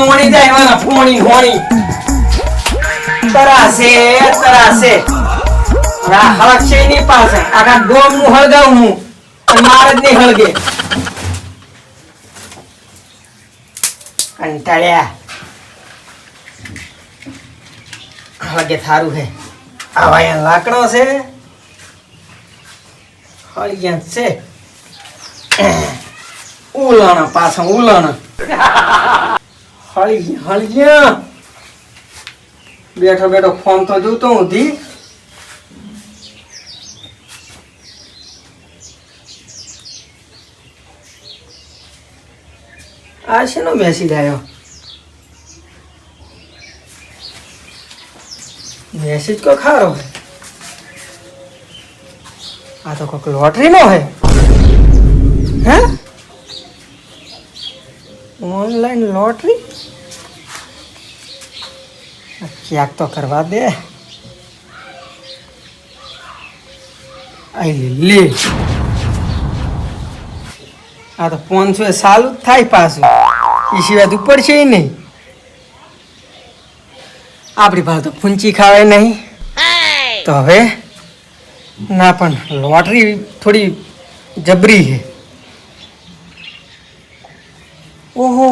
મોણી જાય મારા ફોણી હોણી તરાસે હળક્ષે ની પાસે આખા ગોમ નું હળગાવું હું અને મારે જ નહીં હળગે કંટાળ્યા હળગે થારું છે આવા અહીંયા લાકડો છે હળગ્યા છે ઉલાણા પાછા ઉલાણા હળગ્યા બેઠો બેઠો ફોન તો જોતો હું ધી આ શેનો મેસેજ આવ્યો મેસેજ કો ખારો હે આ તો કોક લોટરી નો હે હે ઓનલાઈન લોટરી ક્યાંક તો કરવા દે આઈ લે આ તો 500 સાલું જ થાય પાછું એ સિવાય તું પડશે નહીં આપણી પાસે તો ફૂંચી ખાવાય નહીં તો હવે ના પણ લોટરી થોડી જબરી છે ઓહો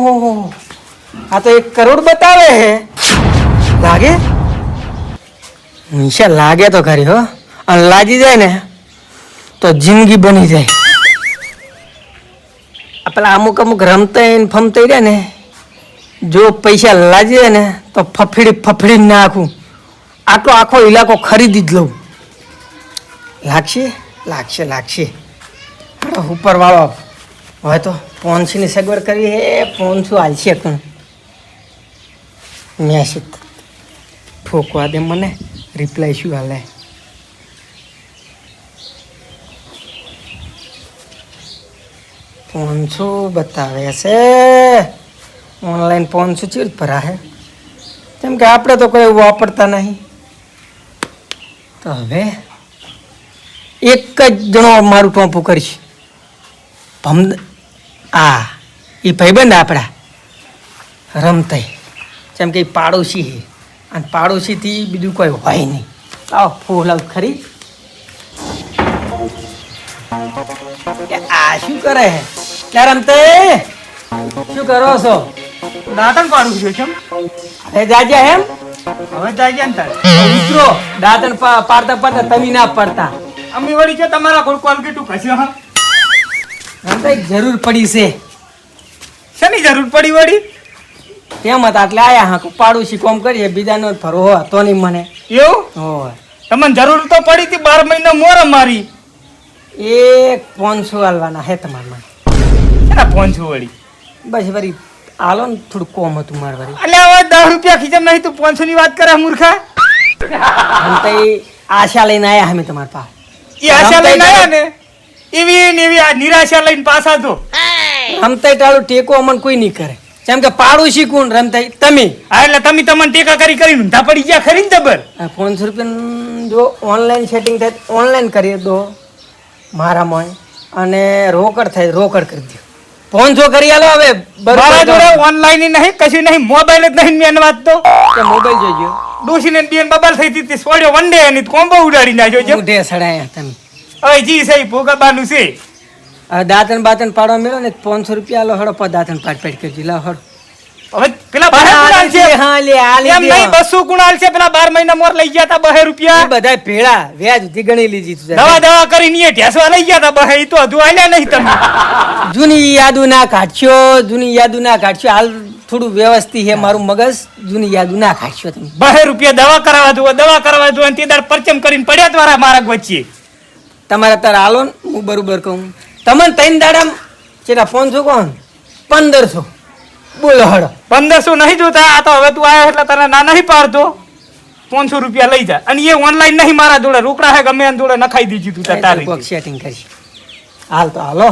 આ તો 1 કરોડ બતાવે છે લાગે નિશા લાગે તો ખરી હો અને લાગી જાય ને તો જિંદગી બની જાય પેલા અમુક રમતા ફમતા રહ્યા ને જો પૈસા લાગી જાય ને તો ફફડી નાખું આખો ઇલાકો ખરીદી જ લઉં લાગશે ઉપર વાળો હવે તો 500 ની સગવડ કરવી હે 500 હાલશે કોણ મેસેજ ઠોકવા દે મને રિપ્લાય શું હાલે $500 બતાવે છે ઓનલાઈન 500 ચીજ ભરા હે કેમ કે આપણે તો કોઈ વાપરતા નહીં તો હવે એક જ જણો મારું ટોપું કરીશ એ ભાઈબંધ આપણા રમતાય જેમ કે પાડોશી છે અને પાડોશીથી બીજું કોઈ હોય નહીં આવો ફૂલ આવ ખરી આ શું કરે છે ક્યાં રમતે શું કરો છો દાંતણ પાડું છું કેમ હવે જાજે એમ હવે જાય ને તાર મિત્રો દાંતણ પાડતા તમે ના પડતા અમે વળી છે તમારા કોઈ કોલગેટું કશું હા રમતા જરૂર પડી છે શેની જરૂર પડી વળી તેમ હતા એટલે આયા હા પાડોશી કોમ કરીએ બીજાનો ફરો હતો નહીં મને એવું હોય તમને જરૂર તો પડી હતી 12 મહિના મોર મારી એ 500 હાલવાના હે તમારા શેના 500 વળી બસ વળી હાલો ને થોડું કોમ હતું મારે વળી એટલે હવે 10 રૂપિયા ખીચમ નહીં તું 500 ની વાત કરે મૂર્ખા આમ તો આશા લઈને આયા અમે તમારા પાસે એ આશા લઈને આયા ને એવી આ નિરાશા લઈને પાછા તો રમતા ટાળું ટેકો અમને કોઈ નહીં કરે જેમ કે પાડોશી કોણ રમતા તમે હા એટલે તમે તમને ટેકા કરી ઊંધા પડી ગયા ખરી ને જબર 500 રૂપિયા જો ઓનલાઈન સેટિંગ થાય ઓનલાઈન કરી દો મારામાં અને રોકડ થાય રોકડ કરી દો 500 કરી આલો હવે મારા જોડે ઓનલાઈન નહીં કશું નહીં મોબાઈલ જ નહીં મેન વાત તો મોબાઈલ જોઈજો ડોસીને બેન બબાલ થઈ હતી સોડ્યો વન ડે ની કોમ્બો ઉડાડી નાખ્યો છે મોઢે સડાયા તમે હવે જી સહી ભોગાબાનું છે દાંતણ બાતણ પાડવા મેળો ને 500 રૂપિયા આલો હડો દાંતણ પાડ કરજો લાવ હડો હવે પેલા 12 કુણાલ છે હા લે આ લે એમ નહીં 200 કુણાલ છે પેલા 12 મહિના મોર લઈ ગયા તા 2 રૂપિયા બધા ભેળા વ્યાજ ઉધી ગણી લીધી તું દવા કરીને એ ઢેસવા લઈ ગયા તા 2 તો હજુ આલ્યા નહીં તમે જૂની યાદો ના કાઢશો હાલ થોડું વ્યવસ્થિત છે મારું મગજ જૂની યાદો ના કાઢશો તમે 2 રૂપિયા દવા કરાવવા દો અને તે દાડ પરચમ કરીને પડ્યા દ્વારા મારા વચ્ચે તમારે તાર હાલો ને હું બરોબર કહું તમને 3 દાડા ચેટા 500 કોણ 1500 બોલો હડો 1500 નહીં જોતા આ તો હવે તું આવ્યો એટલે તને ના નહીં પાડતો 500 રૂપિયા લઈ જા અને એ ઓનલાઈન નહીં મારા જોડે રોકડા હે ગમે એના જોડે નખાઈ દીધી તું તારી સેટિંગ કરી હાલ તો હાલો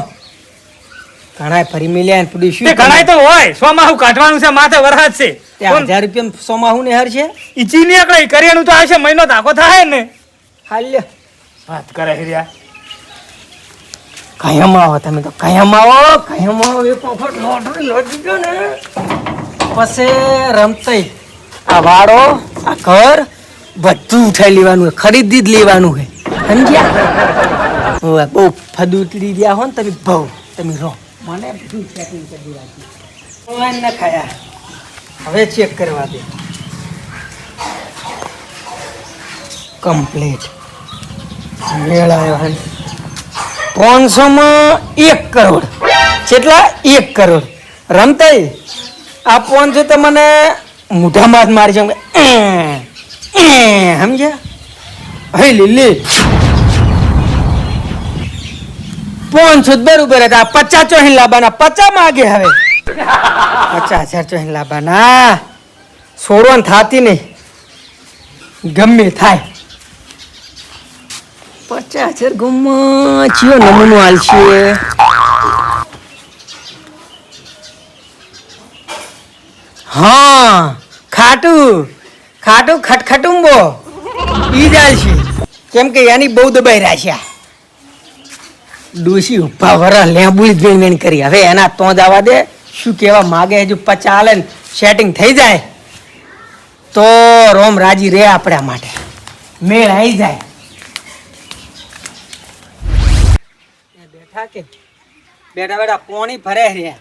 ઘણાય ફરી મિલ્યા પૂરી શું ઘણાય તો હોય સોમાહુ કાઢવાનું છે માથે વરસાદ છે 1000 રૂપિયા સોમાહુ ને હર છે ઈ ચીની એકડે કરિયાનું તો આવશે મહિનો ધાકો થાય ને હાલ વાત કરે હેરિયા કયામાં આવો તમે તો કયામાં આવો એક વખત લોટ દીધો ને પછી રમતઈ આ વાડો આ ઘર બધું ઉઠાઈ લેવાનું હોય, ખરીદી જ લેવાનું હોય, સમજ્યા? હવે બહુ ફદુતરી રહ્યા હો ને તમે, બહુ તમે રહો, મને બધું સેટિંગ કરી દેવાથી ઓનલાઈન ન ખાયા. હવે ચેક કરવા દે કમ્પ્લીટ મેળ આવ્યો હે 500 માં 1 કરોડ. કેટલા? 1 કરોડ. રમતાઈ આ 500 તો મને મોઢામાં જ મારી છે, સમજ્યા? હે લીલી 500 બરોબર હતા. 50 ચોહી લાવવાના, 50 માગે હવે 50,000 ચોહી લાવવાના. છોડવાનું થાતી નહીં, ગમે થાય. 50,000 ગુમમાં ચિયો નમૂનો હાલશે. હા ખાટું ખાટું ખટખટુંબો ઈ જ હાલશે, કેમ કે એની બહુ દબાઈ રાખ્યા. ડોશી ઉભા વરા લેબુલી વેણ વેણ કરી. હવે એના તો જ આવવા દે. શું કહેવા માગે? હજુ 50 હાલે ને સેટિંગ થઈ જાય તો રોમ રાજી રે આપણા માટે, મેળ આવી જાય. બેઠા કે બેઠા બેઠા પોણી ભરે રહ્યા.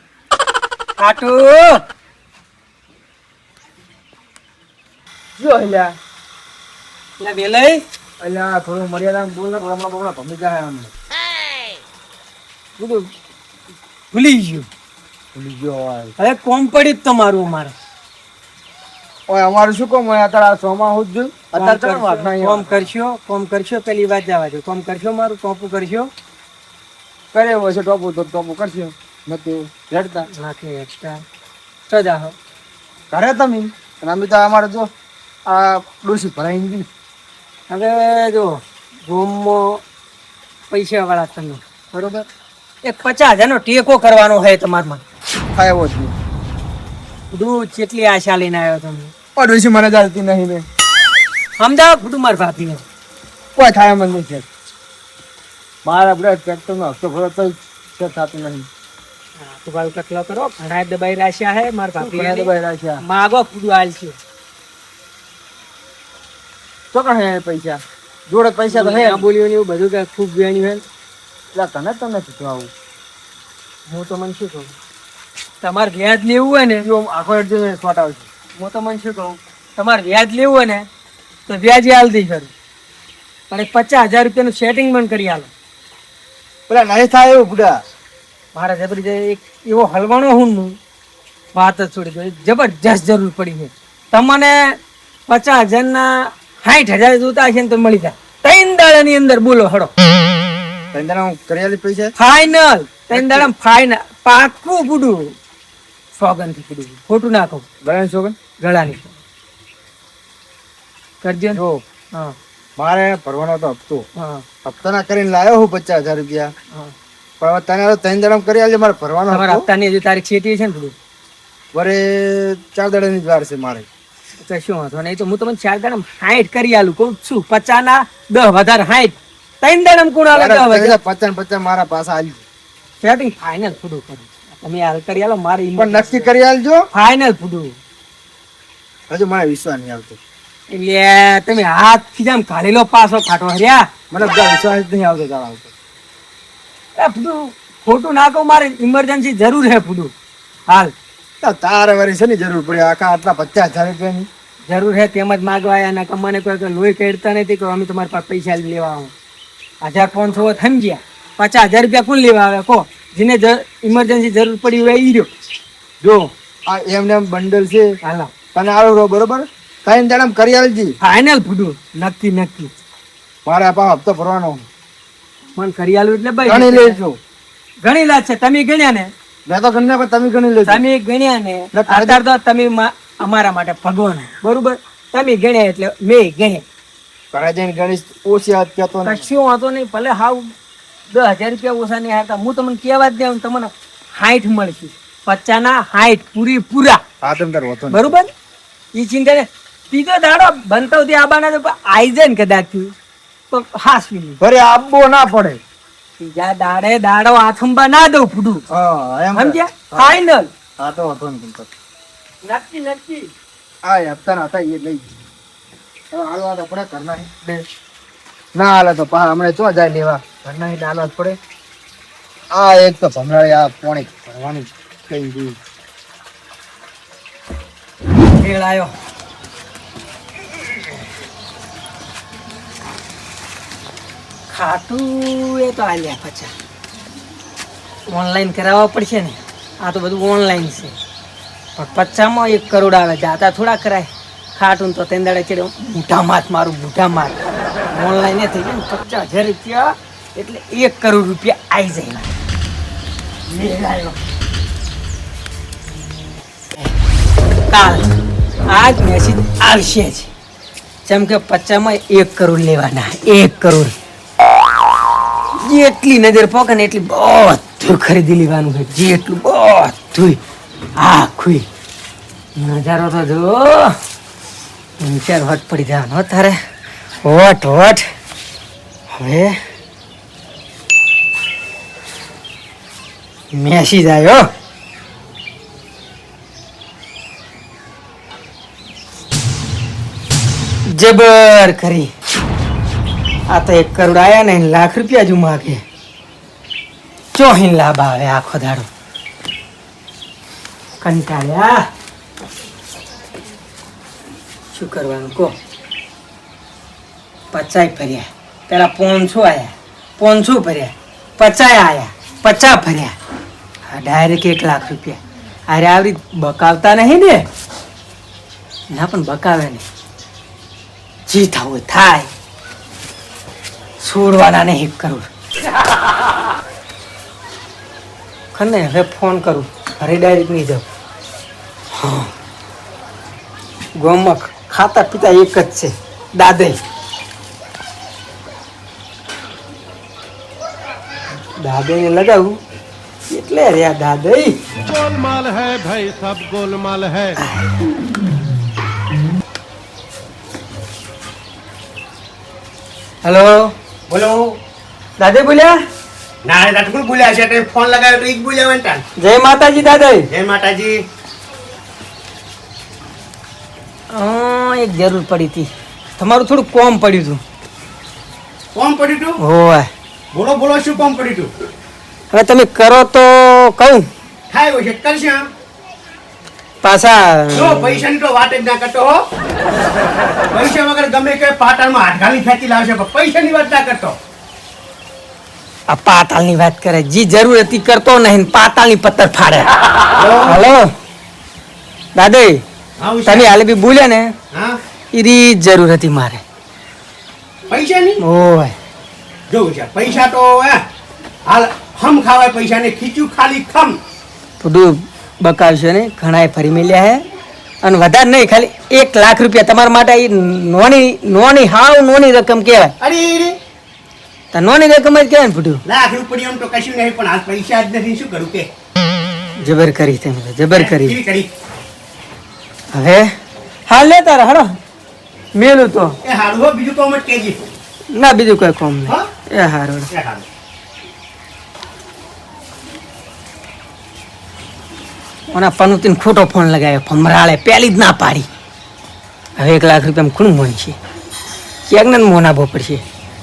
ખાટું જો હેલા લા વેલઈ અલ્યા થોડું મર્યાદા બોલ ને, હમણાં ભમી જાય. બધું ભૂલી ગયું. ભૂલી ગયો હોય. હવે કોમ પડ્યું જ તમારું અમારે. ઓય અમારું શું કોમ હોય? અત્યારે આ સોમાં હું જ જોયું. અત્યારે ચાલ વાત નહીં. કોમ કરશો પેલી વાત જવા દો. કોમ કરશો, મારું ટોપું કરશો. કરે હોય છે ટોપું તો ટોપું કરશે, નથી રેડતા નાખી એક્સ્ટ્રા સજા હો કરે તમે. અને અમે તો અમારે જો આ ડોસી ભરાઈ ગઈ. હવે જો રૂમમાં પૈસા વાળા તમે બરોબર, એક 50,000 નો ટેકો કરવાનો હોય તમારમાં. થાય એવો જ નહીં. બધું કેટલી આશા લઈને આવ્યો તમે? પણ ડોસી મને ચાલતી નહીં ને. અમદાવાદ બધું મારી ભાભીને કોઈ થાય મને નહીં છે. મારા બ્રેડ ટ્રેક્ટરનો હસ્તો ભરો તો થતું નહીં. તો ભાઈ કટલો કરો. ઘણા દબાઈ રાખ્યા હે મારા ભાભી દબાઈ રાખ્યા. માગો પૂરું હાલ છે. ચોકણ હે પૈસા જોડે પૈસા તો હે. બોલ્યું ને એવું બધું કે ખૂબ વેણ્યું હે. એટલે તને તમને કીધું આવું. હું તો મને શું કહું, તમારે વ્યાજ લેવું હોય ને, જો આખો એડ જોઈને શોર્ટ આવશે. હું તો મને શું કહું, તમારે વ્યાજ લેવું હોય ને તો વ્યાજ હાલ દઈ કરું, પણ એક 50,000 રૂપિયાનું સેટિંગ પણ કરી આલો. પેલા નહીં થાય એવું બુડા. મારા જબરી એક એવો હલવાનો હું વાત જ છોડી દો, જબરજસ્ત જરૂર પડી છે તમને. 50,000 ના 60,000 જોતા હશે ને તો મળી જાય 3 દાડાની અંદર. બોલો હડો. કરિયાલી પૈસા ફાઈનલ 3 દાડા ફાઈનલ. પાકું પૂડું સોગન થી પૂડું, ખોટું ના કહું. ગળાની સોગન ગળાની કરજો ને. જો હા મારે ભરવાનો તો હપ્તો, હા હપ્તાના કરીને લાવ્યો હું 50,000 રૂપિયા. હા. પણ હવે તને 3 દાડા કરી આલજે. મારે ભરવાનો તમારા હપ્તો હપ્તાની હજુ તારીખ છેટી છે ને થોડું. વરે 4 દાડાની જ વાર છે મારે. કશું વાંધો નહીં. તો હું તમને 4 દાડા 60 કરી આલું. કહું છું 50 ના 10 વધારે 60. 3 દાડા કોણ આલે? 50 મારા પાસે આલજો. સેટિંગ ફાઇનલ ફૂડું કરું. તમે હાલ કરી આલો. મારી પણ નક્કી કરી આલજો. ફાઇનલ ફૂડું. હજુ મને વિશ્વાસ નહીં આવતો. એટલે તમે હાથ થી જામ કાઢેલો પાછો ખાટો હર્યા. મને વિશ્વાસ નહીં આવતો તારા ઉપર. એ ફૂડું ખોટું ના કહું, મારે ઇમરજન્સી જરૂર હે ફૂડું હાલ. તારે વરી છે ને જરૂર પડી આખા આટલા 50,000 રૂપિયાની જરૂર હે તેમ જ માગવા આવ્યા. ના કમાને કોઈ લોહી કાઢતા નથી કે અમે તમારી પાસે પૈસા લેવા આવો. 1,500 હોત સમજ્યા. 50,000 રૂપિયા કોણ લેવા આવે કહો? જેને ઇમરજન્સી જરૂર પડી હોય ઈ રહ્યો. જો આ એમને એમ બંડલ છે. હાલો તને આવો રહો બરોબર. 3 દાડા કરી આલજી. ફાઇનલ ફૂડું નક્કી નક્કી. મારે આ પાછો હપ્તો ભરવાનો. મને કરી આલું એટલે ભાઈ ગણી લેજો. ઘણી લાજ છે. તમે ગણ્યા ને? મેં તો ગણ્યા પણ તમે ગણી લેજો. તમે ગણ્યા ને અત્યારે તો તમે અમારા માટે ભગવાન બરોબર. તમે ગણ્યા એટલે મેં ગણ્યા. ઘરે જઈને ગણીશ ઓછી હાથ કહેતો ને. કશું વાંધો નહીં. ભલે હાવ 10,000 રૂપિયા ઓછા નહીં આવતા. હું તમને કહેવા જ દઉં તમને 60 મળશે. 50 ના 60 પૂરી પૂરા. હા તમે તાર હોતો બરોબર. એ ચિંતા ને. ત્રીજો દાડો બનતો આબાના તો આઈ જાય ને કદાચ તો હાસવી ઘરે આપવો ના પડે. ત્રીજા દાડે દાડો આથંબા ના દઉં ફૂડું. હા એમ સમજ્યા? ફાઇનલ. હા તો હોતો ને. નક્કી આ હપ્તા હતા એ લઈ હવે હાલવા તો પડે ઘરના હિડે. ના હાલે તો પા હમણાં ચો જાય લેવા ઘરના હિડે હાલવા જ પડે. આ એક તો ભમરાળી આ પોણી ભરવાની કઈ ગયું. મેળ આવ્યો. ખાતું એ તો આલ્યા પાછા ઓનલાઈન કરાવવા પડશે ને. આ તો બધું ઓનલાઈન છે પણ 50માં 1 કરોડ આવે જાતા થોડા કરાય. ખાટું તો તેંદાડે ચડે બૂઢા માથ મારું બૂઢા માથ ઓનલાઈન એ થઈ જાય ને 50,000 રૂપિયા એટલે 1 કરોડ રૂપિયા આવી જાય. મેળ આવ્યો. કાલ આજ મેસેજ આવશે જ જેમ કે 50માં 1 કરોડ લેવાના. 1 કરોડ જેટલી નજર પોકે ને એટલી બધું ખરીદી લેવાનું છે. જેટલું બધું આખું નજારો તો જો વિચાર વટ પડી જવાનો તારે. વટ વટ હવે મેસેજ આવ્યો. જબર કરી. આ તો 1 કરોડ આયા ને લાખ રૂપિયા જ માગે. ચોહીન લાભ આવે આખો દાડો. કંટાળ્યા. શું કરવાનું કહો. 50 ભર્યા. પેલા 500 આયા. 500 ભર્યા. 50 આયા. 50 ભર્યા. હા ડાયરેક્ટ 1 લાખ રૂપિયા. અરે આવી બકાવતા નહીં ને. ના પણ બકાવે નહીં. જી થવું થાય. છોડવાના નહીં 1 કરોડ. ખને હવે ફોન કરું. ઘરે ડાયરેક્ટ નહીં જાઉં. હા ગોમક ખાતા પીતા એક જ છે. દાદઈ દાદઈને લગાવું એટલે રહ્યા દાદઈ. गोलमाल है भाई सब गोलमाल है. હેલો બોલો. દાદા બોલ્યા. ના રાજકુલ બોલ્યા છે તે ફોન લગાવ્યો તો ઈ જ બોલ્યા વંટા. જય માતાજી દાદા. જય માતાજી. એક જરૂર પડી હતી. તમારું થોડું કોમ પડ્યું હતું. કોમ પડ્યું તું? હોય બોલો બોલો શું કોમ પડ્યું તું? હવે તમે કરો તો કહું. થાય હોય છે કરશે. પાછા જો પૈસાની તો વાત જ ના કરતો હો. પૈસા વગર ગમે કે પાટણમાં હાથ ઘાલી ખેંચી લાવશે પણ પૈસાની વાત ના કરતો. આ પાતાળની વાત કરે. જી જરૂર હતી કરતો નહીં. પાતાળની પત્તર ફાડે. હલો દાદા હા તમે હાલે બી બોલ્યા ને હા એની જરૂર હતી મારે. પૈસાની ઓય જોવું છે પૈસા તો હાલ હમ ખાવાય પૈસા ને ખીચું ખાલી ખમ. બધું બકાવશે ને ઘણાએ ફરી મળ્યા હે અને વધારે નહીં ખાલી 1 લાખ રૂપિયા તમારા માટે. એ નોની હાવ નોની રકમ કહેવાય. અરે રે તો નોની રકમ જ કહેવાય ને ફૂટું. લાખ રૂપિયા તો કશું નહીં પણ હાલ પૈસા જ નથી શું કરું કે. જબર કરી તમે તો, જબર કરી. કેવી કરી હવે હાલ લે તારા હડો મેલું તો એ હારું હો બીજું કોમ જ કેજી. ના બીજું કોઈ કોમ નહીં. હા એ હારું. એ હારું. ઓના પનુતીને ખોટો ફોન લગાવ્યો. ભમરાળે પહેલી જ ના પાડી. હવે 1 લાખ રૂપિયામાં ખૂણું મોન છે. ક્યાંક ને મોન આપવો પડશે.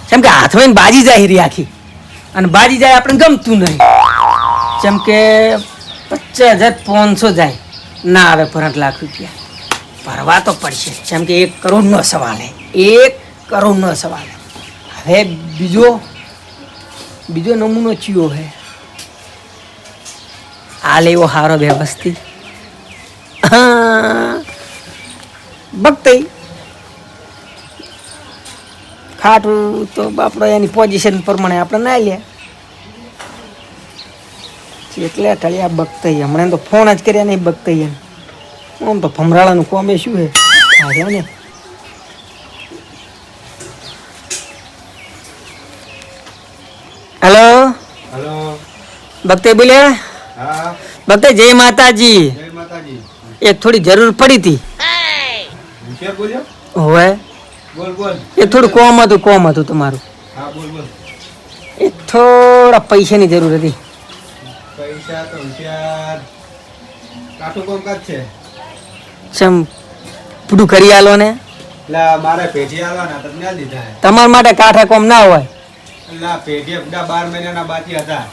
જેમ કે હાથમાં બાજી જાય રી આખી અને બાજી જાય આપણે ગમતું નહીં. જેમ કે 50,500 જાય ના આવે પર 8 લાખ રૂપિયા ભરવા તો પડશે. જેમ કે 1 કરોડનો સવાલ હે. 1 કરોડનો સવાલ. હવે બીજો નમૂનો ચિયો હે. આ લેવો હારો વ્યવસ્થિત બગતઈ ખાટું તો આપણો એની પોઝિશન પ્રમાણે આપણે ના લે એટલે ટળિયા બગતઈ. હમણાં તો ફોન જ કર્યા નહીં બગતઈ એમ. આમ તો ભમરાળાનું કોમે શું હે ને. હેલો હલો બગતઈ બોલ્યા. હા બગતઈ જય માતાજી. જય માતાજી. એક થોડી જરૂર પડી હતી. વિશે બોલ્યો. હોય બોલ બોલ. એ થોડું કોમ હતું તમારું. હા બોલ બોલ. એ થોડા પૈસાની જરૂર હતી. પૈસા તો હોશિયાર કાઠું કોમ કાજ છે. ચમ પૂરું કરી આલો ને એટલે મારે પેઢી આવવાના તમને આ દીધા હે. તમારા માટે કાંઠા કોમ ના હોય એટલે પેઢી બધા 12 મહિનાના બાકી હતા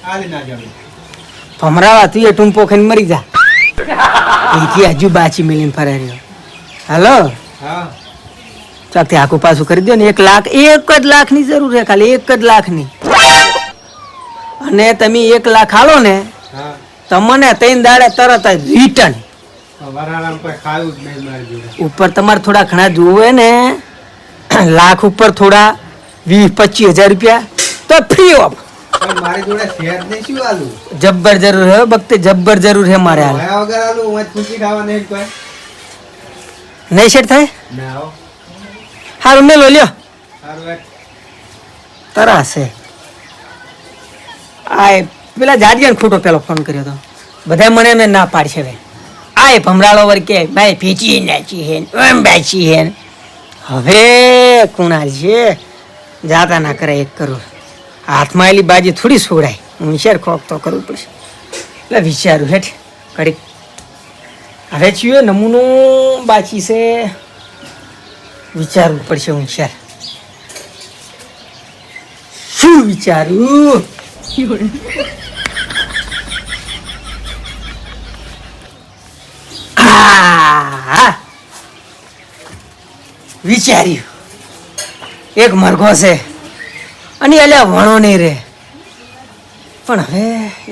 આલી ના જવું. ભમરાવા તું એ ટૂંપો ખાઈને મરી જા એથી હજુ બાચી મિલીને ફરે રહ્યો. હાલો હા ચાકથી આખું પાછું કરી દો ને 1 લાખ 1 જ લાખની જરૂર છે ખાલી 1 જ લાખની અને તમે 1 લાખ હાલો ને હા તમને 3 દાડે તરત જ રિટર્ન વરાણામાં કોઈ ખાવું જ નહીં મારી જોડે. ઉપર તમારે થોડા ઘણા જોવે ને લાખ ઉપર થોડા 20-25 હજાર રૂપિયા તો ફ્રી ઓફ પણ મારી જોડે શેર નહીં શું આલું જબ્બર જરૂર હે બકતે જબ્બર જરૂર હે મારે હાલ ભયા વગર આલું હું જ ખુશી ખાવા નહીં કોઈ નહીં સેટ થાય ના આવો હારું મેલો લ્યો સારું એક તરાશે આ પેલા જાડિયાને ખોટો પેલો ફોન કર્યો તો બધા મને મેં ના પાડશે હવે આ ભમરાળો વર કે ભાઈ ભેચી નાચી હે એમ બેચી હે હવે કુણાલ છે જાતા ના કરે 1 કરોડ હાથમાં એલી બાજી થોડી સોડાય હું શેર ખોક તો કરવું પડશે એટલે વિચારું હેઠ ઘડીક હવે છીએ નમૂનો બાકી છે વિચારવું પડશે હું શેર શું વિચારું વિચાર્યું એક મરઘો છે અને અલ્યા વણો નહીં રે પણ હવે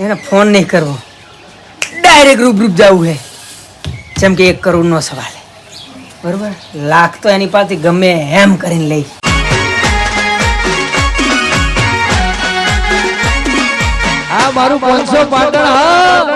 એને ફોન નહીં કરવો ડાયરેક્ટ રૂબરૂપ જવું છે જેમ કે 1 કરોડનો સવાલ બરોબર લાખ તો એની પાસેથી ગમે એમ કરીને લઈ આ મારું 500 પાટણ હા